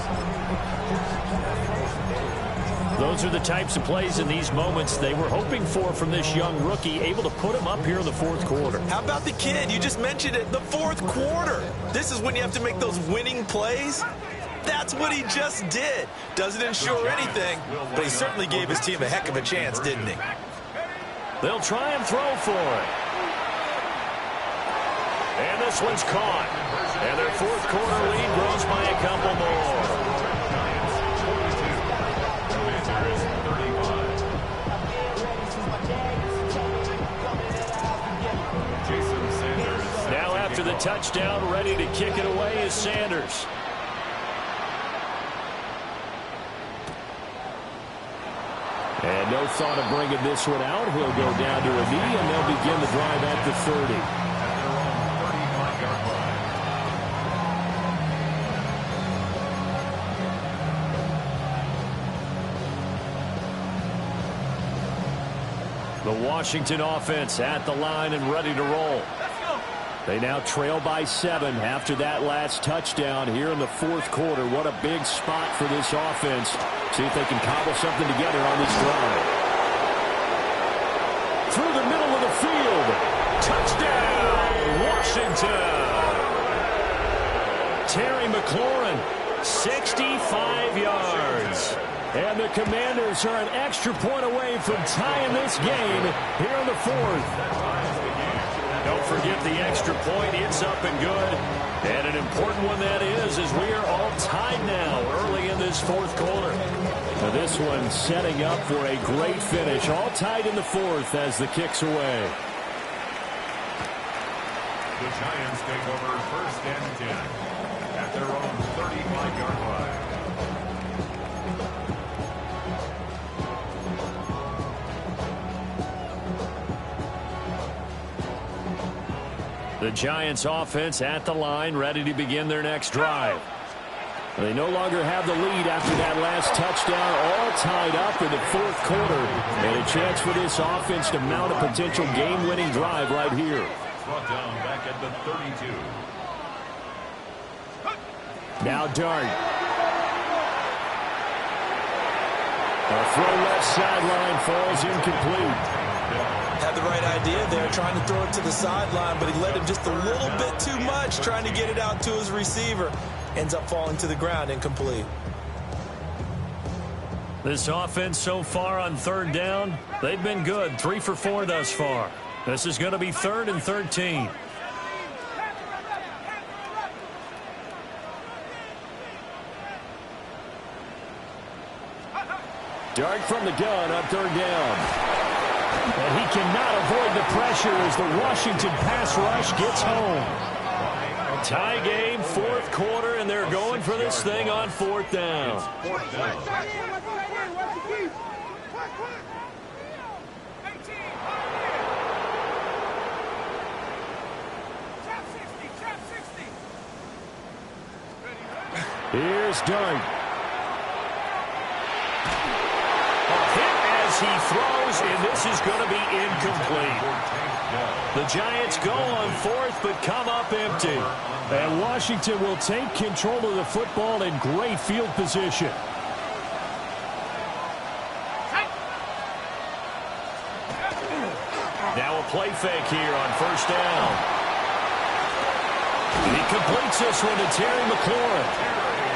Those are the types of plays in these moments they were hoping for from this young rookie, able to put him up here in the fourth quarter. How about the kid? You just mentioned it, the fourth quarter. This is when you have to make those winning plays. That's what he just did. Doesn't ensure anything, but he certainly gave his team a heck of a chance, didn't he? They'll try and throw for it. And this one's caught. And their fourth quarter lead grows by a couple more. Now after the touchdown, ready to kick it away is Sanders. And no thought of bringing this one out. He'll go down to a knee, and they'll begin the drive at the 30. The Washington offense at the line and ready to roll. They now trail by 7 after that last touchdown here in the fourth quarter. What a big spot for this offense. See if they can cobble something together on this drive. Through the middle of the field. Touchdown, Washington. Terry McLaurin, 65 yards. And the Commanders are an extra point away from tying this game here in the fourth. Don't forget the extra point. It's up and good. And an important one that is, as we are all tied now early in this fourth quarter. Now this one setting up for a great finish. All tied in the fourth as the kick's away. The Giants take over first and 10 at their own 35-yard line. The Giants offense at the line, ready to begin their next drive. They no longer have the lead after that last touchdown, all tied up in the fourth quarter. And a chance for this offense to mount a potential game-winning drive right here. Brought down back at the 32. Now Dart. A throw left sideline falls incomplete. Had the right idea there, trying to throw it to the sideline, but he led him just a little bit too much, trying to get it out to his receiver. Ends up falling to the ground, incomplete. This offense so far on third down, they've been good. 3 for 4 thus far. This is going to be 3rd and 13. Dart from the gun on third down. And he cannot avoid the pressure as the Washington pass rush gets home. Tie game, fourth fourth quarter, and they're going for this thing on fourth down. Here's Dart. Hit as he throws, and this is going to be incomplete. The Giants go on fourth, but come up empty. And Washington will take control of the football in great field position. Now a play fake here on first down. He completes this one to Terry McLaurin.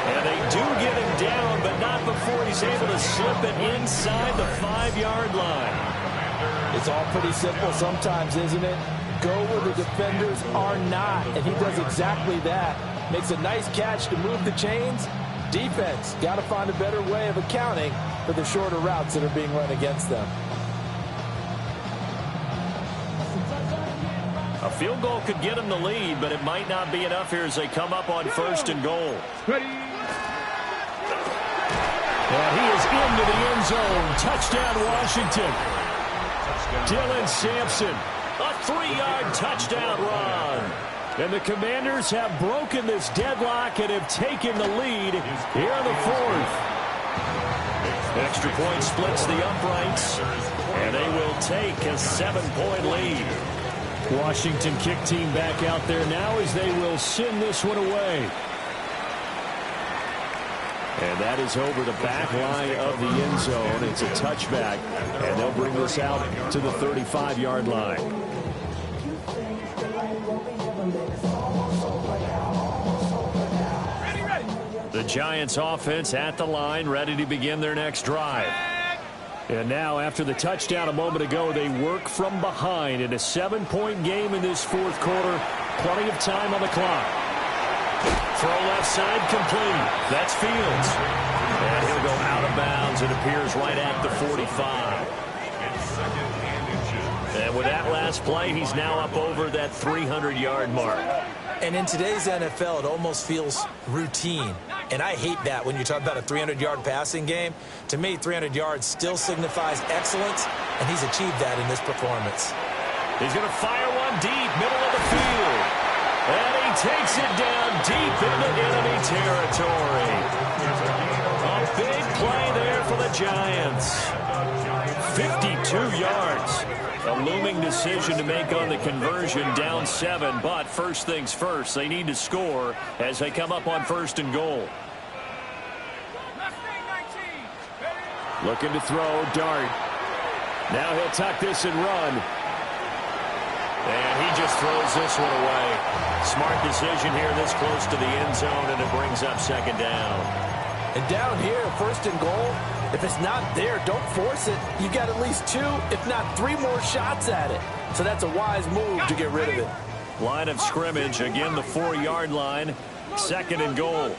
And they do get him down, but not before he's able to slip it inside the 5-yard line. It's all pretty simple sometimes, isn't it? Go where the defenders are not, and he does exactly that. Makes a nice catch to move the chains. Defense, got to find a better way of accounting for the shorter routes that are being run against them. A field goal could get him the lead, but it might not be enough here as they come up on first and goal. And he is into the end zone. Touchdown, Washington. Dylan Sampson. A 3-yard touchdown run. And the Commanders have broken this deadlock and have taken the lead here in the fourth. Extra point splits the uprights, and they will take a 7-point lead. Washington kick team back out there now as they will send this one away. And that is over the back line of the end zone. It's a touchback, and they'll bring this out to the 35-yard line. The Giants offense at the line, ready to begin their next drive. And now, after the touchdown a moment ago, they work from behind in a 7-point game in this fourth quarter. Plenty of time on the clock. Throw left side complete. That's Fields. And he'll go out of bounds. It appears right at the 45. And with that last play, he's now up over that 300-yard mark. And in today's NFL, it almost feels routine. And I hate that when you talk about a 300-yard passing game. To me, 300 yards still signifies excellence, and he's achieved that in this performance. He's going to fire one deep, middle of the field. And he takes it down deep into enemy territory. A big play there for the Giants. 52 yards. A looming decision to make on the conversion, down 7. But first things first, they need to score as they come up on first and goal. Looking to throw, Dart. Now he'll tuck this and run. And he just throws this one away. Smart decision here this close to the end zone, and it brings up second down. And down here, first and goal, if it's not there, don't force it. You've got at least 2, if not 3 more shots at it. So that's a wise move to get rid of it. Line of scrimmage, again the 4-yard line, second and goal.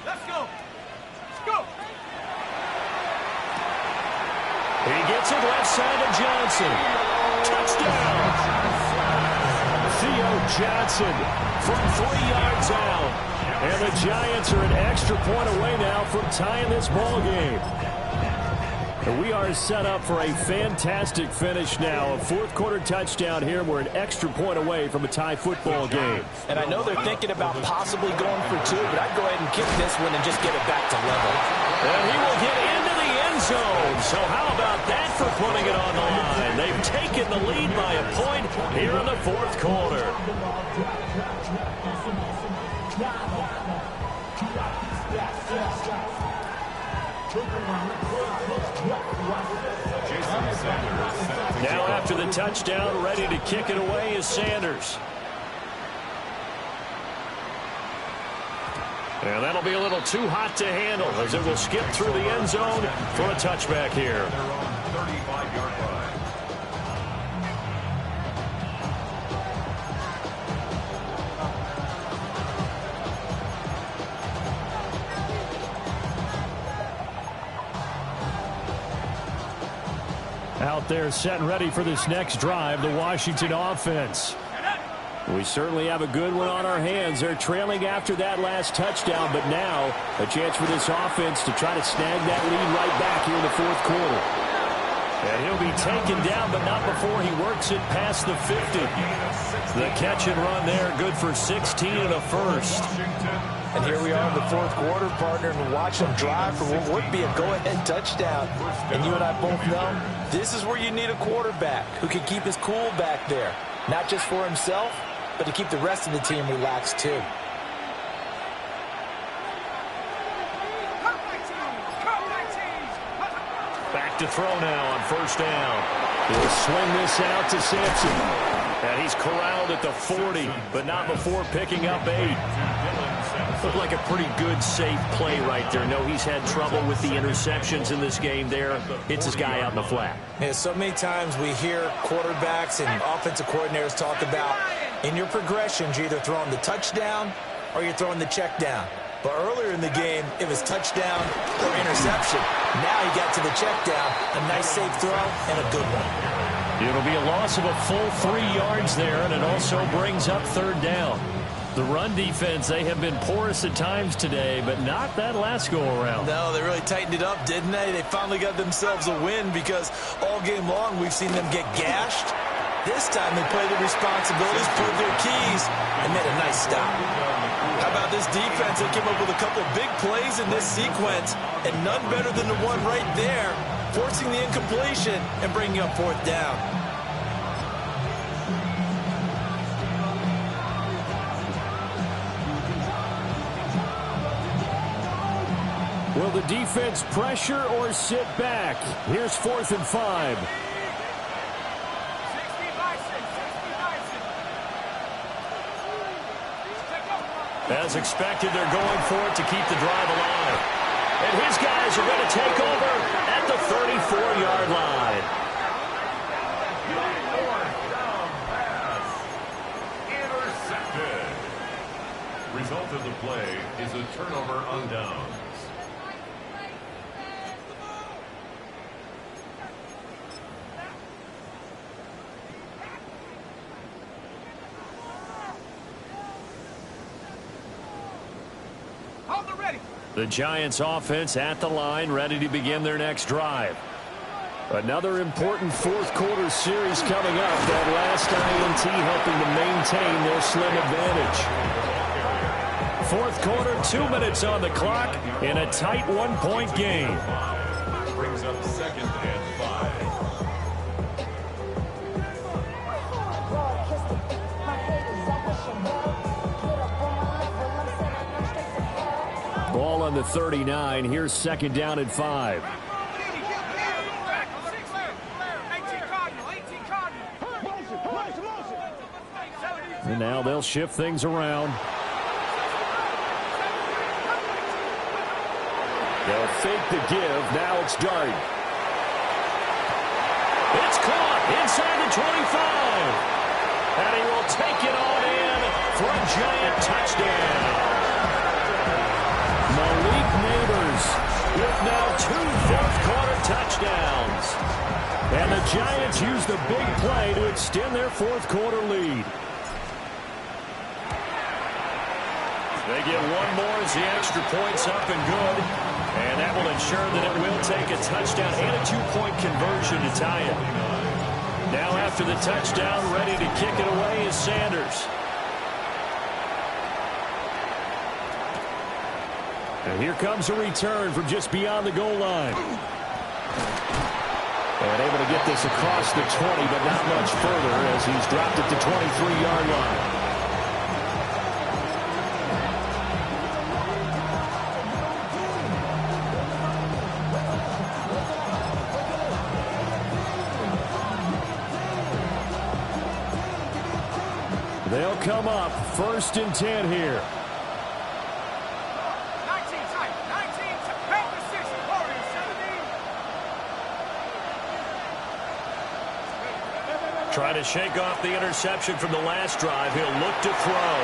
Let's go. Let's go. He gets it left side of Johnson. Touchdown! Theo Johnson From 3 yards out. And the Giants are an extra point away now from tying this ball game. And we are set up for a fantastic finish now. A fourth quarter touchdown here. We're an extra point away from a tie football game. And I know they're thinking about possibly going for 2, but I'd go ahead and kick this one and just get it back to level. And he will get into the end zone. So how about that for putting it on the line? They've taken the lead by a point here in the fourth quarter. Now after the touchdown, ready to kick it away is Sanders. And that'll be a little too hot to handle as it will skip through the end zone for a touchback here. out there set and ready for this next drive, the Washington offense. We certainly have a good one on our hands. They're trailing after that last touchdown, but now a chance for this offense to try to snag that lead right back here in the fourth quarter. And he'll be taken down, but not before he works it past the 50. The catch and run there, good for 16 and a first. And here we are in the fourth quarter, partner, and watch them drive for what would be a go-ahead touchdown. And you and I both know this is where you need a quarterback who can keep his cool back there, not just for himself, but to keep the rest of the team relaxed too. Back to throw now on first down. He'll swing this out to Sampson. And he's corralled at the 40, but not before picking up 8. Looked like a pretty good, safe play right there. No, he's had trouble with the interceptions in this game there. Hits his guy out in the flat. Yeah, so many times we hear quarterbacks and offensive coordinators talk about in your progressions, you're either throwing the touchdown or you're throwing the check down. But earlier in the game, it was touchdown or interception. Now he got to the check down, a nice safe throw, and a good one. It'll be a loss of a full 3 yards there, and it also brings up third down. The run defense, they have been porous at times today, but not that last go-around. No, they really tightened it up, didn't they? They finally got themselves a win because all game long we've seen them get gashed. This time they played their responsibilities, proved their keys, and made a nice stop. How about this defense? They came up with a couple of big plays in this sequence, and none better than the one right there, forcing the incompletion and bringing up fourth down. Will the defense pressure or sit back? Here's 4th and 5. As expected, they're going for it to keep the drive alive. And his guys are going to take over at the 34-yard line. Fourth down pass. Intercepted. Result of the play is a turnover on downs. The Giants offense at the line, ready to begin their next drive. Another important fourth quarter series coming up. That last INT helping to maintain their slim advantage. Fourth quarter, 2 minutes on the clock in a tight 1-point game. Brings up 2nd and 5. Ball on the 39. Here's 2nd down and 5. And now they'll shift things around. They'll fake the give. Now it's Nard. It's caught inside the 25. And he will take it on in for a Giant touchdown. Malik Neighbors with now 2 fourth-quarter touchdowns. And the Giants use the big play to extend their fourth-quarter lead. They get one more as the extra point's up and good. And that will ensure that it will take a touchdown and a 2-point conversion to tie it. Now after the touchdown, ready to kick it away is Sanders. And here comes a return from just beyond the goal line. And able to get this across the 20, but not much further as he's dropped at the 23-yard line. They'll come up 1st and 10 here. Trying to shake off the interception from the last drive. He'll look to throw.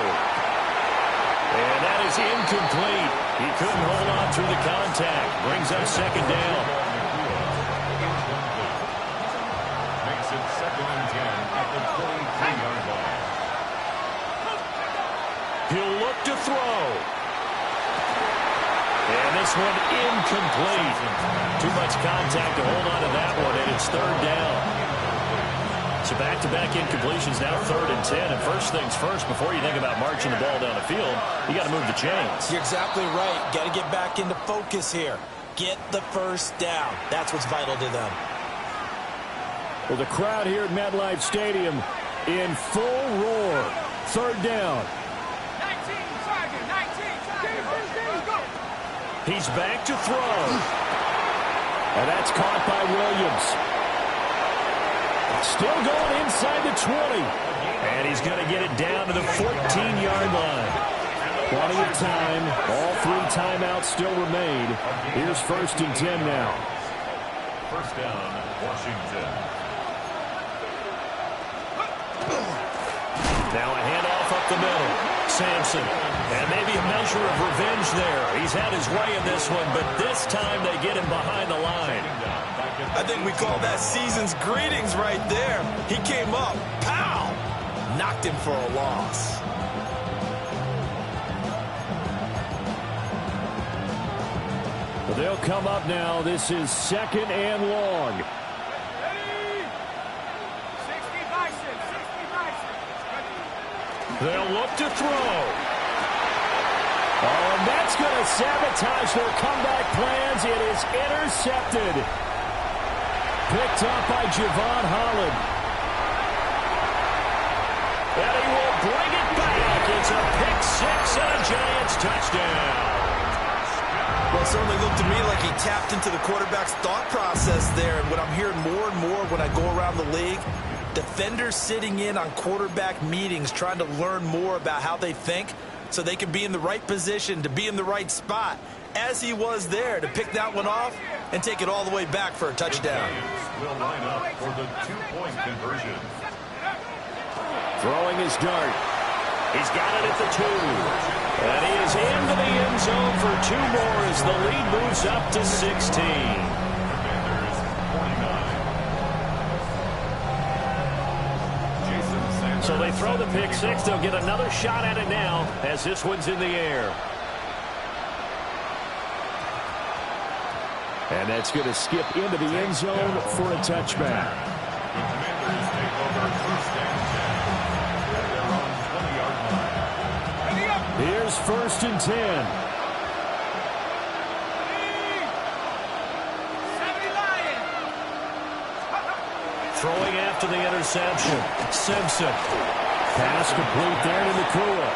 And that is incomplete. He couldn't hold on through the contact. Brings up 2nd down. throw. And this one incomplete. Too much contact to hold on to that one, and it's third down. So back-to-back incompletions, now 3rd and 10. And first things first, before you think about marching the ball down the field, you got to move the chains. You're exactly right. Got to get back into focus here. Get the first down. That's what's vital to them. Well, the crowd here at MetLife Stadium in full roar. 3rd down. 19, Sergeant, 19. He's back to throw. And that's caught by Williams. Still going inside the 20. And he's going to get it down to the 14-yard line. Plenty of time. All 3 timeouts still remain. Here's 1st and 10 now. First down, Washington. Now a handoff up the middle. Sampson. And maybe a measure of revenge there. He's had his way in this one, but this time they get him behind the line. I think we call that season's greetings right there. He came up, pow! Knocked him for a loss. Well, they'll come up now. This is 2nd and long. They'll look to throw. Oh, and that's going to sabotage their comeback plans. It is intercepted. Picked up by Javon Holland. And he will bring it back. It's a pick 6 and a Giants touchdown. Well, it certainly looked to me like he tapped into the quarterback's thought process there. And what I'm hearing more and more when I go around the league, defenders sitting in on quarterback meetings trying to learn more about how they think so they can be in the right position to be in the right spot, as he was there to pick that one off and take it all the way back for a touchdown. Will line up for the 2-point conversion. Throwing his dart. He's got it at the 2. And he is into the end zone for 2 more as the lead moves up to 16. So they throw the pick 6. They'll get another shot at it now as this one's in the air. And that's going to skip into the end zone for a touchback. The Commanders take over 1st and 10 at their own 20-yard line. Here's 1st and 10. Throwing after the interception. Simpson. Pass complete there to Nakua.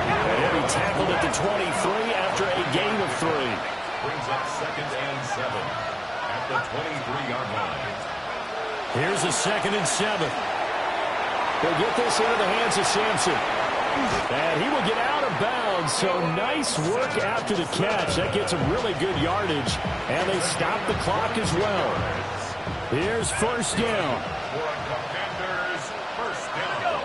And he'll be tackled at the 23 after a gain of 3. Brings up 2nd and 7 at the 23-yard line. Here's a 2nd and 7. They'll get this into the hands of Sampson. And he will get out of bounds. So nice work after the catch. That gets him really good yardage. And they stop the clock as well. Here's 1st down. For a Commanders, 1st down.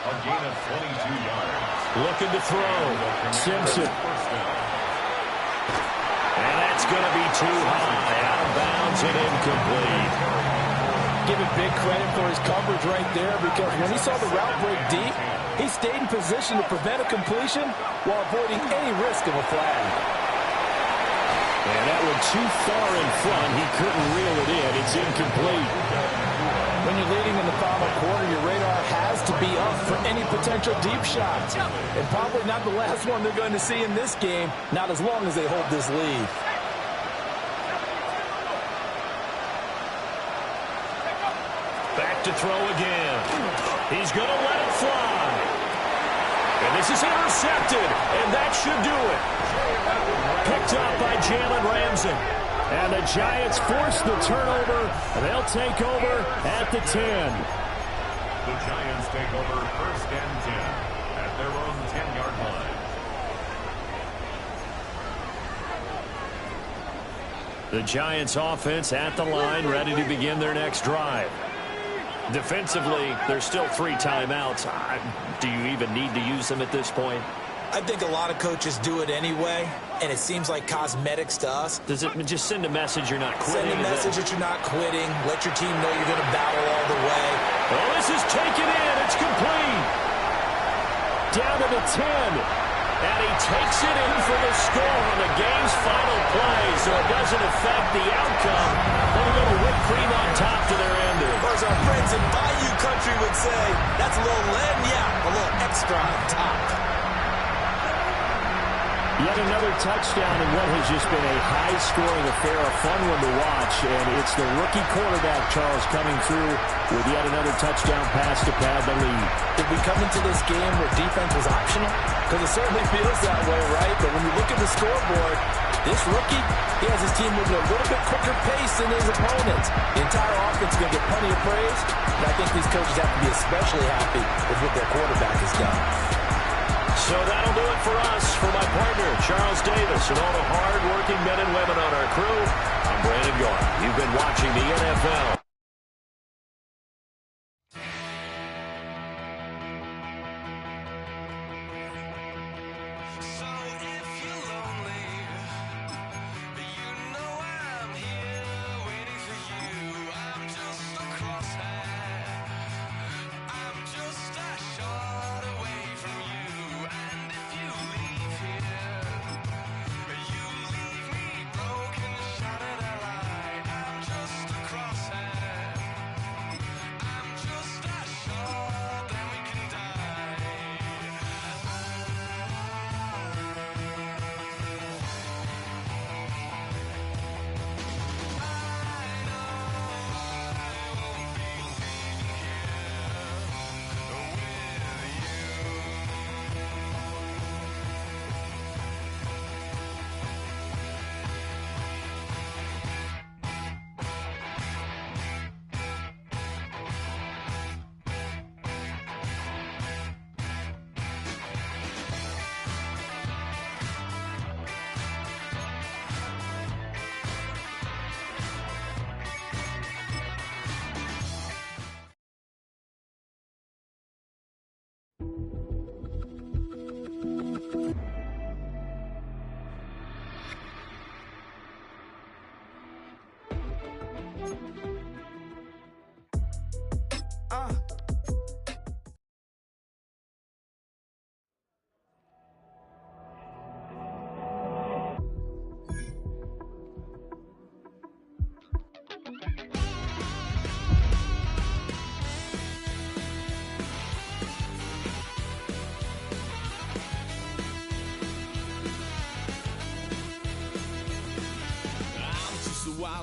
A gain of 22 yards. Looking to throw. Simpson. First down. And that's going to be too high. Out of bounds and incomplete. Give him big credit for his coverage right there, because when he saw the route break deep, he stayed in position to prevent a completion while avoiding any risk of a flag. And that one too far in front. He couldn't reel it in. It's incomplete. When you're leading in the final quarter, your radar has to be up for any potential deep shots. And probably not the last one they're going to see in this game, not as long as they hold this lead. Back to throw again. He's going to let it fly. And this is intercepted, and that should do it. Picked up by Jalen Ramsey. And the Giants force the turnover. They'll take over at the 10. The Giants take over 1st and 10 at their own 10-yard line. The Giants offense at the line, ready to begin their next drive. Defensively, there's still 3 timeouts. Do you even need to use them at this point? I think a lot of coaches do it anyway, and it seems like cosmetics to us. Does it just send a message you're not quitting? Send a message that you're not quitting. Let your team know you're going to battle all the way. Oh, this is taken in. It's complete. down to the 10. And he takes it in for the score on the game's final play, so it doesn't affect the outcome. But a little whipped cream on top to their ending. Or as our friends in Bayou Country would say, that's a little a little extra on top. Yet another touchdown in what has just been a high-scoring affair, a fun one to watch. And it's the rookie quarterback, Charles, coming through with yet another touchdown pass to pad the lead. Did we come into this game where defense was optional? Because it certainly feels that way, right? But when you look at the scoreboard, this rookie, he has his team moving at a little bit quicker pace than his opponents. The entire offense is going to get plenty of praise, but I think these coaches have to be especially happy with what their quarterback has done. So that'll do it for us. For my partner, Charles Davis, and all the hard-working men and women on our crew, I'm Brandon Garth. You've been watching the NFL.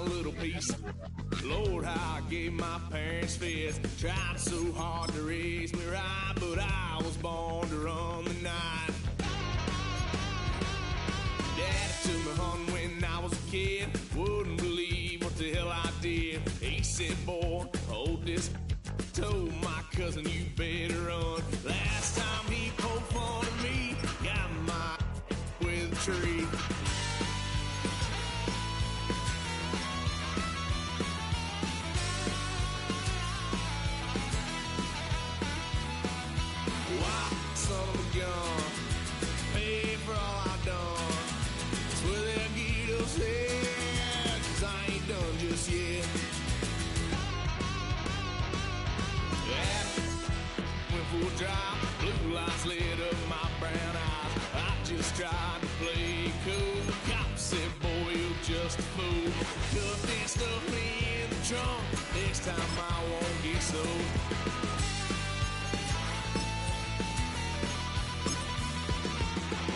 Little piece. Lord, how I gave my parents fits. Tried so hard to raise me right, but I was born to run the night. Daddy took me hunting when I was a kid. Wouldn't believe what the hell I did. He said, boy, hold this. Told my cousin, you better run. Last time he poked fun at me, got my with a tree. Blue lights lit up my brown eyes. I just tried to play cool. Cop said, boy, you're just a fool. Cuffed and stuffed me in the trunk. Next time I won't get so.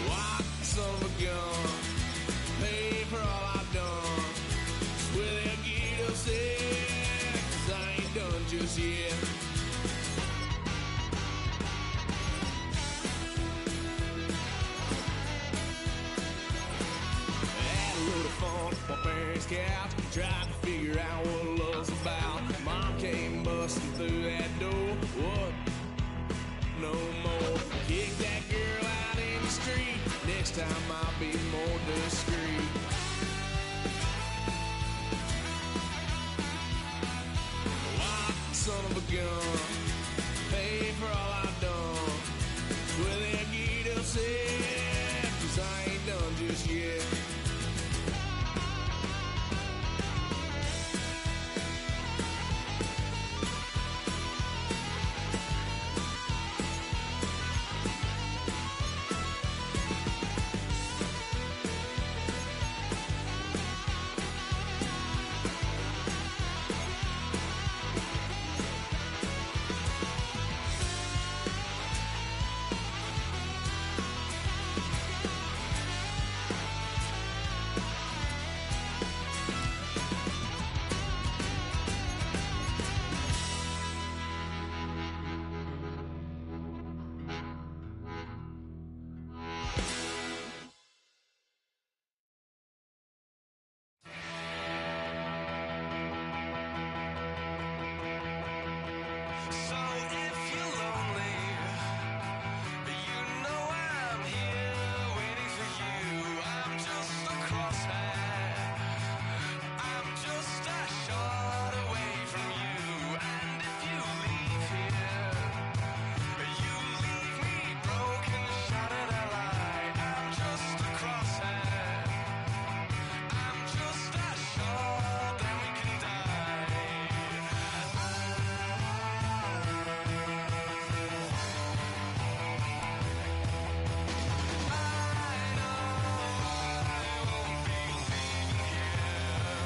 White son of a gun. Pay for all I've done. Swear they'll get upset, 'cause I ain't done just yet. Couch, tried to figure out what love's about. Mom came busting through that door. What? No more. Kick that girl out in the street. Next time I'll be more discreet. White son of a gun.